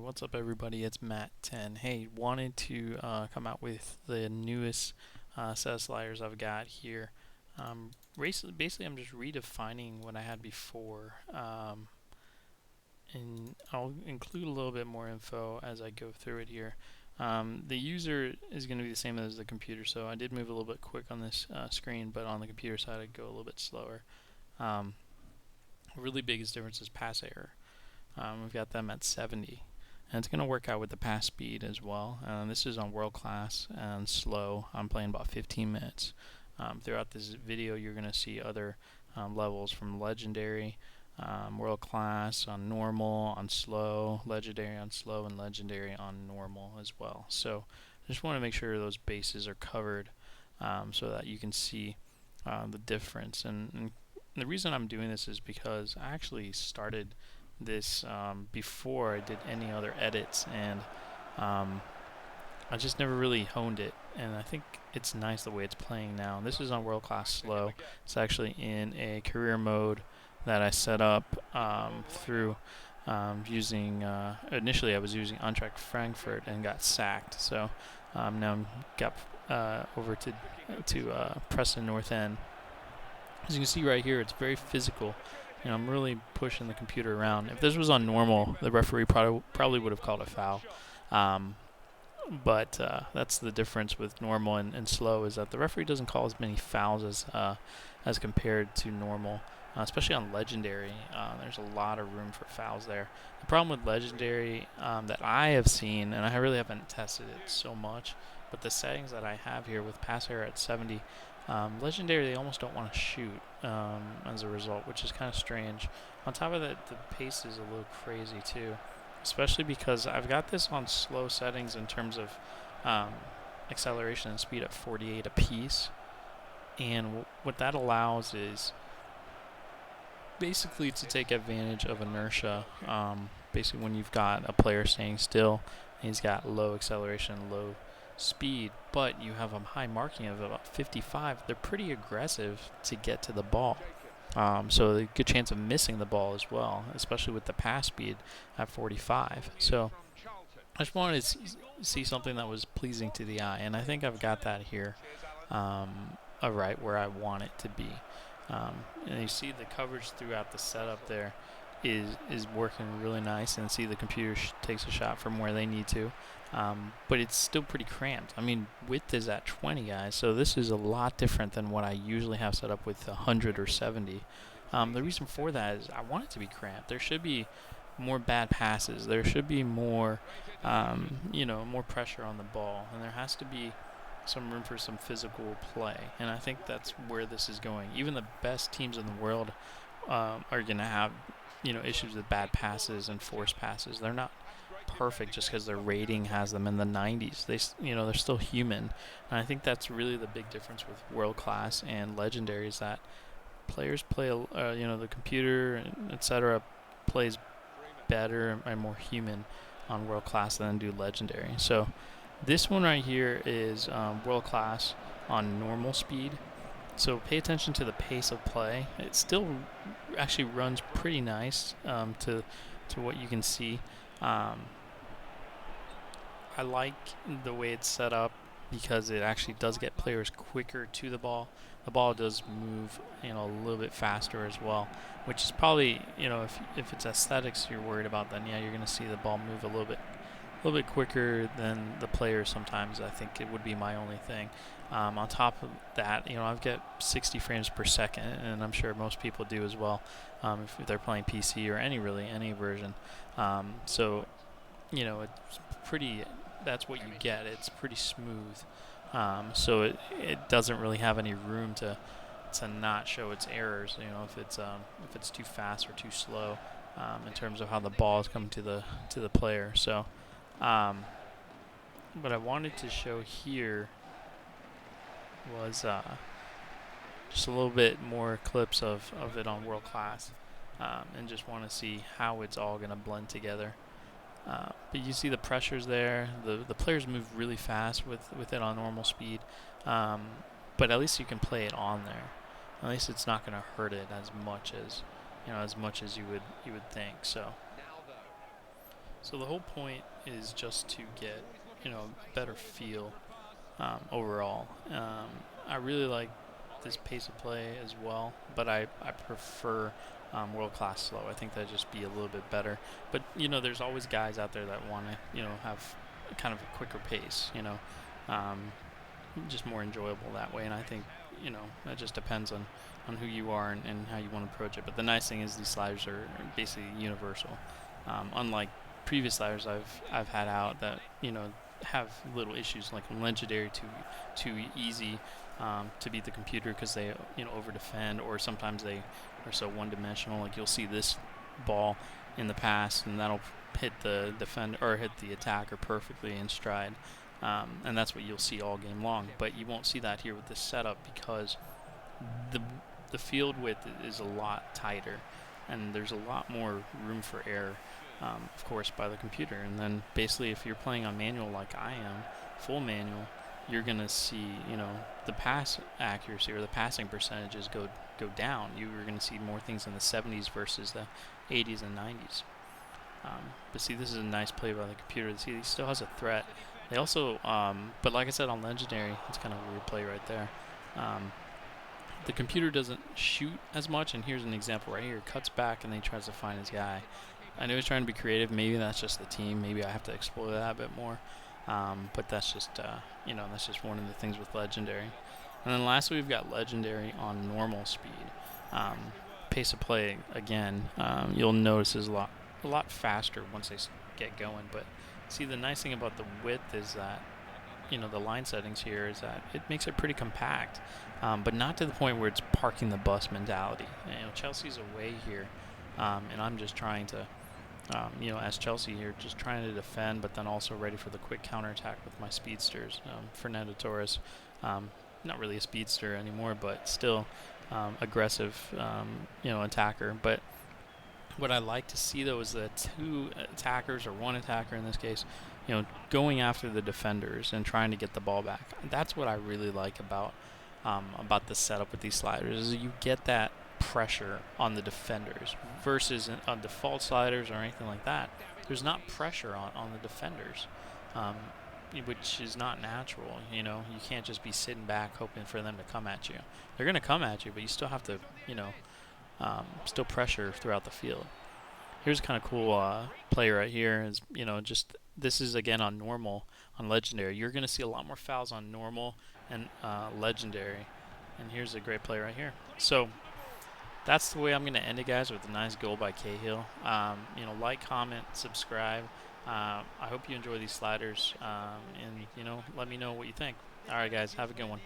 What's up, everybody? It's Matt10. Hey, wanted to come out with the newest set of sliders I've got here. Basically, I'm just redefining what I had before, and I'll include a little bit more info as I go through it here. The user is going to be the same as the computer, so I did move a little bit quick on this screen, but on the computer side, I'd go a little bit slower. Really biggest difference is pass error. We've got them at 70. And it's going to work out with the pass speed as well. This is on world class and slow. I'm playing about 15 minutes. Throughout this video, you're going to see other levels from legendary, world class on normal, on slow, legendary on slow, and legendary on normal as well. So I just want to make sure those bases are covered so that you can see the difference. And the reason I'm doing this is because I actually started this before I did any other edits, and I just never really honed it, and I think it's nice the way it's playing now. This is on world class slow. It's actually in a career mode that I set up through using initially I was using Untracked Frankfurt and got sacked, so now I'm got over to Preston North End. As you can see right here, it's very physical. I'm really pushing the computer around. If this was on normal, the referee probably would have called a foul. But that's the difference with normal and slow, is that the referee doesn't call as many fouls as compared to normal, especially on legendary. There's a lot of room for fouls there. The problem with legendary that I have seen, and I really haven't tested it so much, but the settings that I have here with pass error at 70, legendary, they almost don't want to shoot as a result, which is kind of strange. On top of that, the pace is a little crazy too, especially because I've got this on slow settings in terms of acceleration and speed at 48 apiece, and what that allows is basically to take advantage of inertia. Basically, when you've got a player staying still, and he's got low acceleration, low speed, but you have a high marking of about 55, they're pretty aggressive to get to the ball. So a good chance of missing the ball as well, especially with the pass speed at 45. So I just wanted to see something that was pleasing to the eye, and I think I've got that here right where I want it to be. And you see the coverage throughout the setup there is working really nice, and see the computer takes a shot from where they need to. But it's still pretty cramped. I mean, width is at 20, guys, so this is a lot different than what I usually have set up with 100 or 70. The reason for that is I want it to be cramped. There should be more bad passes. There should be more, more pressure on the ball, and there has to be some room for some physical play. And I think that's where this is going. Even the best teams in the world are going to have, issues with bad passes and forced passes. They're not perfect just because their rating has them in the 90s. They're still human, and I think that's really the big difference with world class and legendary, is that players play, the computer, etc., plays better and more human on world class than do legendary. So this one right here is world class on normal speed. So pay attention to the pace of play. It still actually runs pretty nice to what you can see. I like the way it's set up because it actually does get players quicker to the ball. The ball does move, a little bit faster as well, which is probably, if it's aesthetics you're worried about, then yeah, you're going to see the ball move a little bit quicker than the players sometimes. I think it would be my only thing. On top of that, I've got 60 frames per second, and I'm sure most people do as well, if they're playing PC or any version. So, it's pretty. That's what you get. It's pretty smooth. So it doesn't really have any room to not show its errors. If it's too fast or too slow, in terms of how the ball is coming to the player. So, what I wanted to show here was just a little bit more clips of it on world class, and just want to see how it's all going to blend together. But you see the pressures there. The players move really fast with it on normal speed, but at least you can play it on there. At least it's not going to hurt it as much as you would think. So So the whole point is just to get, a better feel overall. I really like this pace of play as well, but I prefer world class slow. I think that'd just be a little bit better. But there's always guys out there that want to have kind of a quicker pace. Um, just more enjoyable that way. And I think that just depends on who you are and how you want to approach it. But the nice thing is these sliders are basically universal, unlike previous sliders I've had out that have little issues like legendary too easy to beat the computer because they over defend, or sometimes they are so one dimensional. Like you'll see this ball in the past and that'll hit the defender or hit the attacker perfectly in stride. And that's what you'll see all game long, but you won't see that here with this setup because the field width is a lot tighter and there's a lot more room for error, of course, by the computer. And then basically if you're playing on manual like I am, full manual, you're going to see, the pass accuracy or the passing percentages go down. You're going to see more things in the 70s versus the 80s and 90s. But see, this is a nice play by the computer. See, he still has a threat. They also, but like I said, on Legendary, it's kind of a weird play right there. The computer doesn't shoot as much, and here's an example right here. Cuts back and then he tries to find his guy. I know he's trying to be creative. Maybe that's just the team. Maybe I have to explore that a bit more. But that's just, that's just one of the things with Legendary. And then lastly, we've got Legendary on normal speed. Pace of play, again, you'll notice is a lot faster once they get going. But see, the nice thing about the width is that, the line settings here is that it makes it pretty compact, but not to the point where it's parking the bus mentality. Chelsea's away here, and I'm just trying to, as Chelsea here, just trying to defend, but then also ready for the quick counterattack with my speedsters. Fernando Torres, not really a speedster anymore, but still aggressive, attacker. But what I like to see, though, is the two attackers, or one attacker in this case, going after the defenders and trying to get the ball back. That's what I really like about the setup with these sliders, is you get that pressure on the defenders versus on default sliders or anything like that. There's not pressure on the defenders, which is not natural. You can't just be sitting back hoping for them to come at you. They're going to come at you, but you still have to, still pressure throughout the field. Here's a kind of cool play right here. Is just this is again on normal. On Legendary, you're going to see a lot more fouls on normal and Legendary. And here's a great play right here. So that's the way I'm going to end it, guys, with a nice goal by Cahill. Like, comment, subscribe. I hope you enjoy these sliders, and let me know what you think. All right, guys, have a good one.